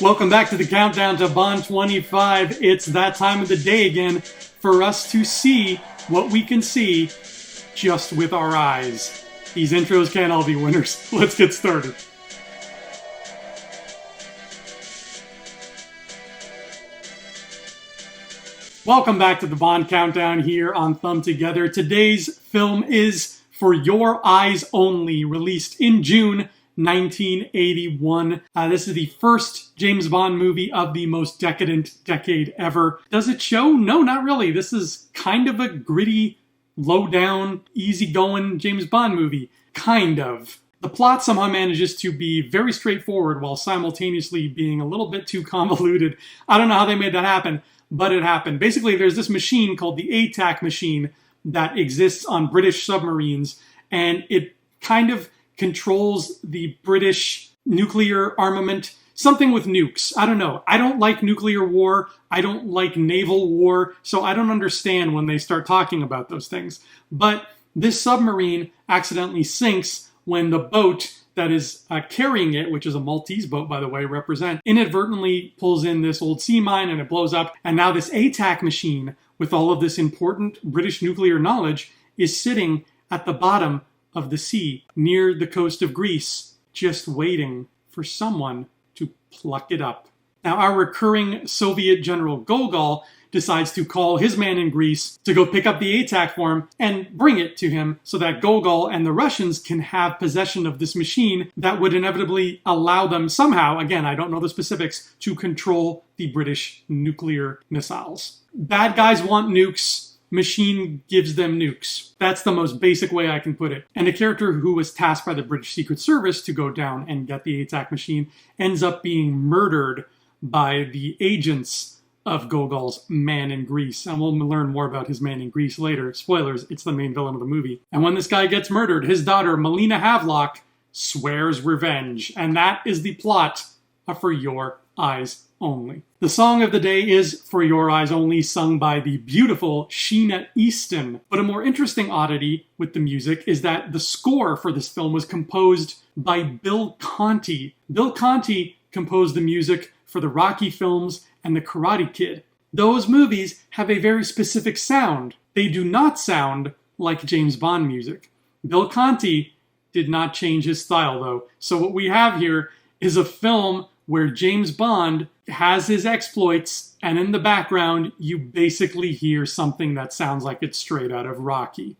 Welcome back to the countdown to Bond 25. It's that time of the day again for us to see what we can see just with our eyes. These intros can't all be winners. Let's get started. Welcome back to the Bond Countdown here on Thumb Together. Today's film is For Your Eyes Only, released in June 1981. This is the first James Bond movie of the most decadent decade ever. Does it show? No, not really. This is kind of a gritty, low-down, easy-going James Bond movie. Kind of. The plot somehow manages to be very straightforward while simultaneously being a little bit too convoluted. I don't know how they made that happen, but it happened. Basically, there's this machine called the ATAC machine that exists on British submarines, and it kind of controls the British nuclear armament, something with nukes. I don't know. I don't like nuclear war. I don't like naval war, so I don't understand when they start talking about those things. But this submarine accidentally sinks when the boat that is carrying it, which is a Maltese boat, by the way, inadvertently pulls in this old sea mine and it blows up. And now this ATAC machine, with all of this important British nuclear knowledge, is sitting at the bottom of the sea near the coast of Greece, just waiting for someone to pluck it up. Now, our recurring Soviet General Gogol decides to call his man in Greece to go pick up the ATAC for him and bring it to him so that Gogol and the Russians can have possession of this machine that would inevitably allow them somehow, again, I don't know the specifics, to control the British nuclear missiles. Bad guys want nukes. Machine gives them nukes. That's the most basic way I can put it. And a character who was tasked by the British Secret Service to go down and get the ATAC machine ends up being murdered by the agents of Gogol's man in Greece. And we'll learn more about his man in Greece later. Spoilers, it's the main villain of the movie. And when this guy gets murdered, his daughter, Melina Havelock, swears revenge. And that is the plot of For Your Eyes Only. The song of the day is For Your Eyes Only, sung by the beautiful Sheena Easton. But a more interesting oddity with the music is that the score for this film was composed by Bill Conti. Bill Conti composed the music for the Rocky films and the Karate Kid. Those movies have a very specific sound. They do not sound like James Bond music. Bill Conti did not change his style, though. So what we have here is a film where James Bond has his exploits, and in the background, you basically hear something that sounds like it's straight out of Rocky.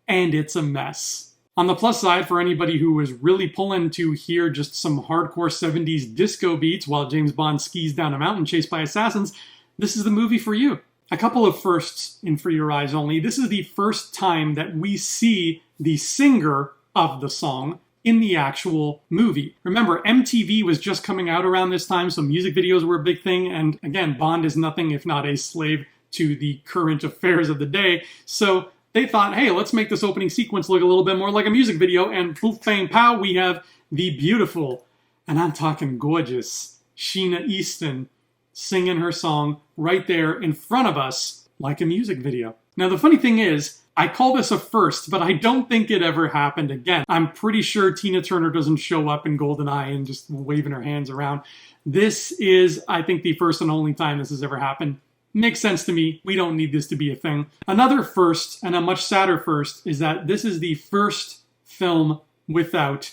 And it's a mess. On the plus side, for anybody who was really pulling to hear just some hardcore 70s disco beats while James Bond skis down a mountain chased by assassins, this is the movie for you. A couple of firsts in For Your Eyes Only. This is the first time that we see the singer of the song in the actual movie. Remember, MTV was just coming out around this time, so music videos were a big thing, and again, Bond is nothing if not a slave to the current affairs of the day, so they thought, hey, let's make this opening sequence look a little bit more like a music video, and poof, bang, pow, we have the beautiful, and I'm talking gorgeous, Sheena Easton singing her song right there in front of us like a music video. Now, the funny thing is, I call this a first, but I don't think it ever happened again. I'm pretty sure Tina Turner doesn't show up in GoldenEye and just waving her hands around. This is, I think, the first and only time this has ever happened. Makes sense to me. We don't need this to be a thing. Another first, and a much sadder first, is that this is the first film without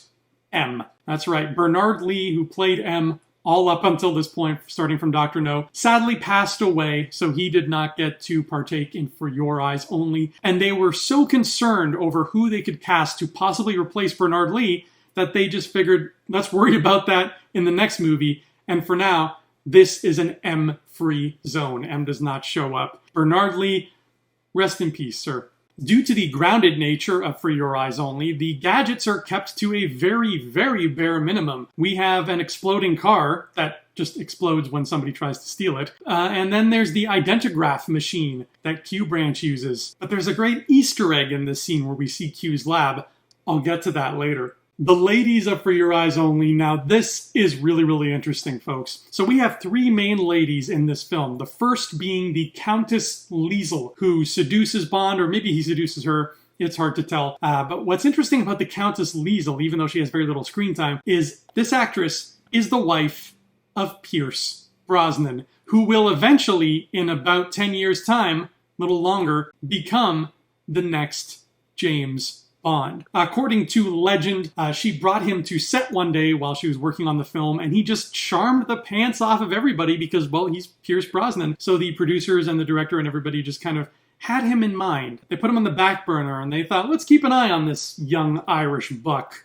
M. That's right, Bernard Lee, who played M all up until this point, starting from Dr. No, sadly passed away, so he did not get to partake in For Your Eyes Only. And they were so concerned over who they could cast to possibly replace Bernard Lee that they just figured, let's worry about that in the next movie. And for now, this is an M-free zone. M does not show up. Bernard Lee, rest in peace, sir. Due to the grounded nature of For Your Eyes Only, the gadgets are kept to a very, very bare minimum. We have an exploding car that just explodes when somebody tries to steal it. And then there's the identigraph machine that Q Branch uses. But there's a great Easter egg in this scene where we see Q's lab. I'll get to that later. The ladies of For Your Eyes Only. Now, this is really, really interesting, folks. So we have three main ladies in this film. The first being the Countess Liesel, who seduces Bond, or maybe he seduces her. It's hard to tell. But what's interesting about the Countess Liesel, even though she has very little screen time, is this actress is the wife of Pierce Brosnan, who will eventually, in about 10 years' time, a little longer, become the next James Bond. According to legend, she brought him to set one day while she was working on the film, and he just charmed the pants off of everybody because, well, he's Pierce Brosnan. So the producers and the director and everybody just kind of had him in mind. They put him on the back burner, and they thought, let's keep an eye on this young Irish buck.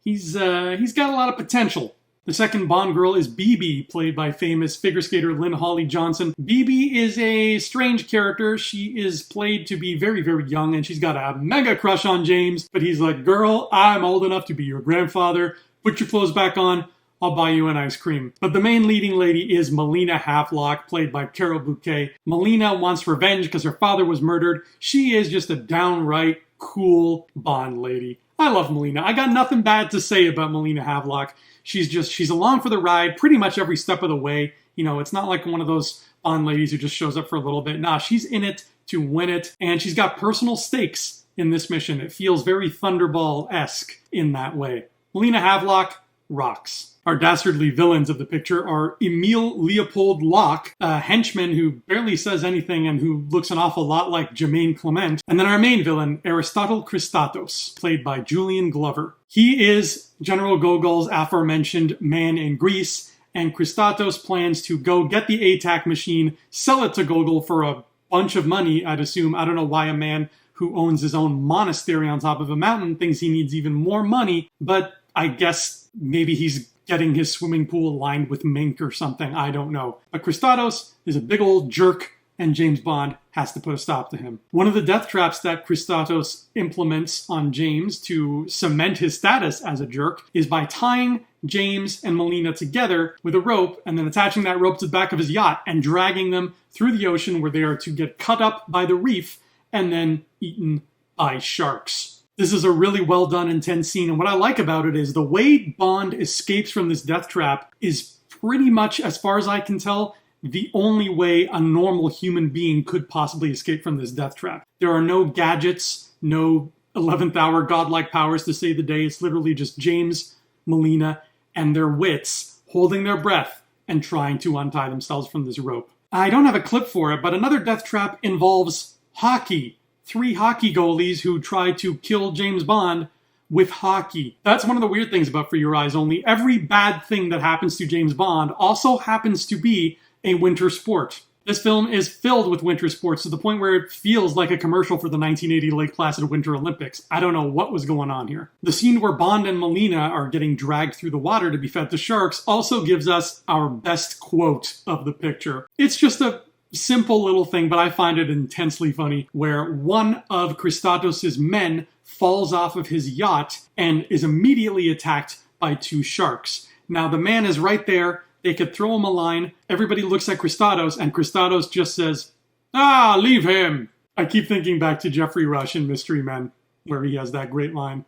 He's got a lot of potential. The second Bond girl is Bibi, played by famous figure skater Lynn Holly Johnson. Bibi is a strange character. She is played to be very, very young, and she's got a mega crush on James. But he's like, girl, I'm old enough to be your grandfather. Put your clothes back on. I'll buy you an ice cream. But the main leading lady is Melina Havelock, played by Carol Bouquet. Melina wants revenge because her father was murdered. She is just a downright cool Bond lady. I love Melina. I got nothing bad to say about Melina Havelock. She's along for the ride pretty much every step of the way. You know, it's not like one of those Bond ladies who just shows up for a little bit. Nah, she's in it to win it. And she's got personal stakes in this mission. It feels very Thunderball-esque in that way. Melina Havelock rocks. Our dastardly villains of the picture are Emile Leopold Locke, a henchman who barely says anything and who looks an awful lot like Jermaine Clement. And then our main villain, Aristotle Christatos, played by Julian Glover. He is General Gogol's aforementioned man in Greece, and Christatos plans to go get the ATAC machine, sell it to Gogol for a bunch of money, I'd assume. I don't know why a man who owns his own monastery on top of a mountain thinks he needs even more money, but I guess maybe he's getting his swimming pool lined with mink or something. I don't know. But Christatos is a big old jerk, and James Bond has to put a stop to him. One of the death traps that Christatos implements on James to cement his status as a jerk is by tying James and Melina together with a rope and then attaching that rope to the back of his yacht and dragging them through the ocean where they are to get cut up by the reef and then eaten by sharks. This is a really well done, intense scene, and what I like about it is the way Bond escapes from this death trap is pretty much, as far as I can tell, the only way a normal human being could possibly escape from this death trap. There are no gadgets, no 11th hour godlike powers to save the day. It's literally just James, Melina, and their wits holding their breath and trying to untie themselves from this rope. I don't have a clip for it, but another death trap involves hockey. 3 hockey goalies who try to kill James Bond with hockey. That's one of the weird things about For Your Eyes Only. Every bad thing that happens to James Bond also happens to be a winter sport. This film is filled with winter sports to the point where it feels like a commercial for the 1980 Lake Placid Winter Olympics. I don't know what was going on here. The scene where Bond and Melina are getting dragged through the water to be fed to sharks also gives us our best quote of the picture. It's just a simple little thing, but I find it intensely funny, where one of Christatos' men falls off of his yacht and is immediately attacked by 2 sharks. Now, the man is right there. They could throw him a line. Everybody looks at Christatos, and Christatos just says, "Ah, leave him." I keep thinking back to Jeffrey Rush in Mystery Men, where he has that great line.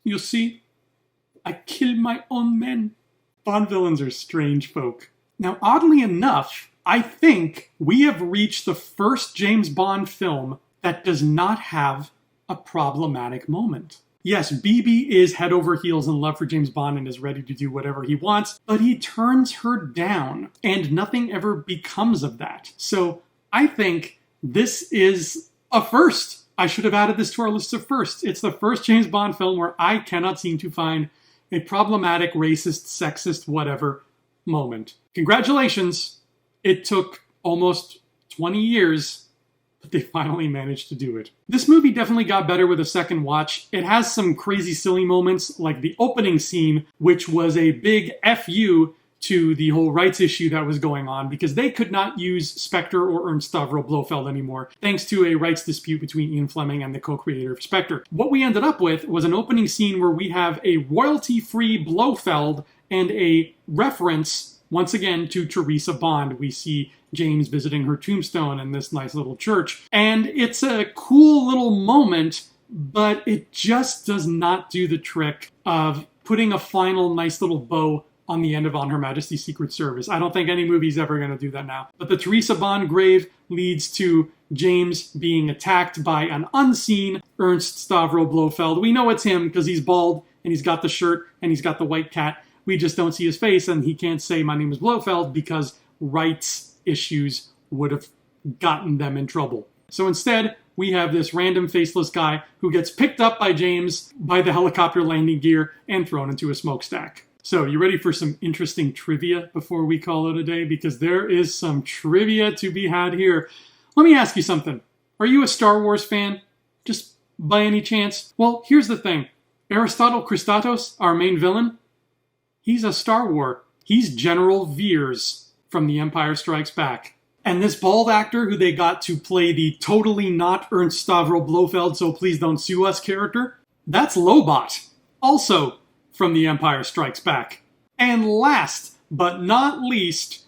"You see, I kill my own men." Bond villains are strange folk. Now, oddly enough, I think we have reached the first James Bond film that does not have a problematic moment. Yes, Bibi is head over heels in love for James Bond and is ready to do whatever he wants, but he turns her down, and nothing ever becomes of that. So I think this is a first. I should have added this to our list of firsts. It's the first James Bond film where I cannot seem to find a problematic, racist, sexist, whatever moment. Congratulations! It took almost 20 years, but they finally managed to do it. This movie definitely got better with a second watch. It has some crazy silly moments, like the opening scene, which was a big FU to the whole rights issue that was going on, because they could not use Spectre or Ernst Stavro Blofeld anymore, thanks to a rights dispute between Ian Fleming and the co-creator of Spectre. What we ended up with was an opening scene where we have a royalty-free Blofeld and a reference once again to Teresa Bond. We see James visiting her tombstone in this nice little church. And it's a cool little moment, but it just does not do the trick of putting a final nice little bow on the end of On Her Majesty's Secret Service. I don't think any movie's ever going to do that now. But the Teresa Bond grave leads to James being attacked by an unseen Ernst Stavro Blofeld. We know it's him because he's bald and he's got the shirt and he's got the white cat. We just don't see his face, and he can't say, "My name is Blofeld," because rights issues would have gotten them in trouble. So instead, we have this random faceless guy who gets picked up by James by the helicopter landing gear and thrown into a smokestack. So, you ready for some interesting trivia before we call it a day? Because there is some trivia to be had here. Let me ask you something. Are you a Star Wars fan? Just by any chance? Well, here's the thing. Aristotle Christatos, our main villain, he's a Star Wars. He's General Veers from The Empire Strikes Back. And this bald actor who they got to play the totally not Ernst Stavro Blofeld, so please don't sue us character, that's Lobot, also from The Empire Strikes Back. And last but not least,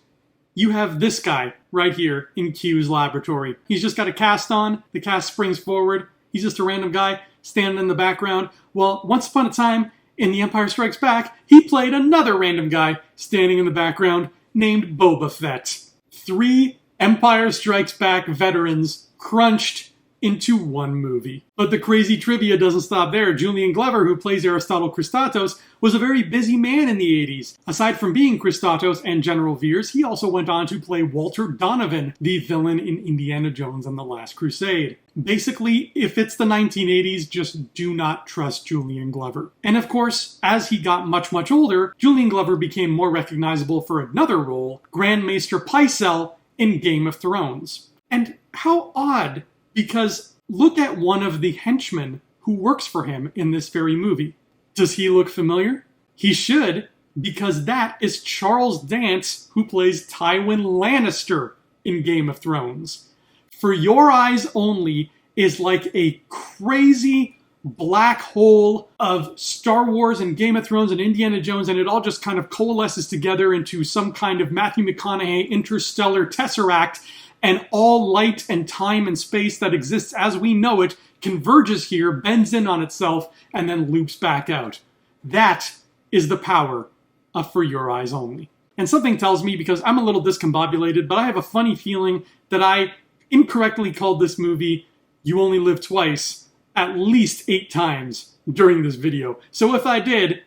you have this guy right here in Q's laboratory. He's just got a cast on, the cast springs forward, he's just a random guy standing in the background. Well, once upon a time, in The Empire Strikes Back, he played another random guy standing in the background named Boba Fett. 3 Empire Strikes Back veterans crunched into one movie. But the crazy trivia doesn't stop there. Julian Glover, who plays Aristotle Christatos, was a very busy man in the 80s. Aside from being Christatos and General Veers, he also went on to play Walter Donovan, the villain in Indiana Jones and the Last Crusade. Basically, if it's the 1980s, just do not trust Julian Glover. And of course, as he got much, much older, Julian Glover became more recognizable for another role, Grand Maester Pycelle in Game of Thrones. And how odd, because look at one of the henchmen who works for him in this very movie. Does he look familiar? He should, because that is Charles Dance, who plays Tywin Lannister in Game of Thrones. For Your Eyes Only is like a crazy black hole of Star Wars and Game of Thrones and Indiana Jones, and it all just kind of coalesces together into some kind of Matthew McConaughey interstellar tesseract, and all light and time and space that exists as we know it converges here, bends in on itself, and then loops back out. That is the power of For Your Eyes Only. And something tells me, because I'm a little discombobulated, but I have a funny feeling that I incorrectly called this movie You Only Live Twice at least 8 times during this video. So if I did,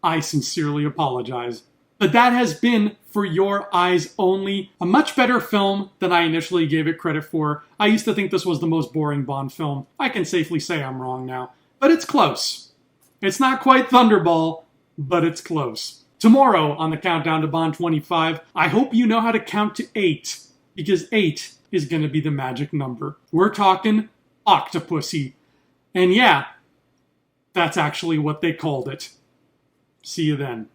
I sincerely apologize. But that has been For Your Eyes Only, a much better film than I initially gave it credit for. I used to think this was the most boring Bond film. I can safely say I'm wrong now. But it's close. It's not quite Thunderball, but it's close. Tomorrow on the Countdown to Bond 25, I hope you know how to count to 8, because 8 is going to be the magic number. We're talking Octopussy. And yeah, that's actually what they called it. See you then.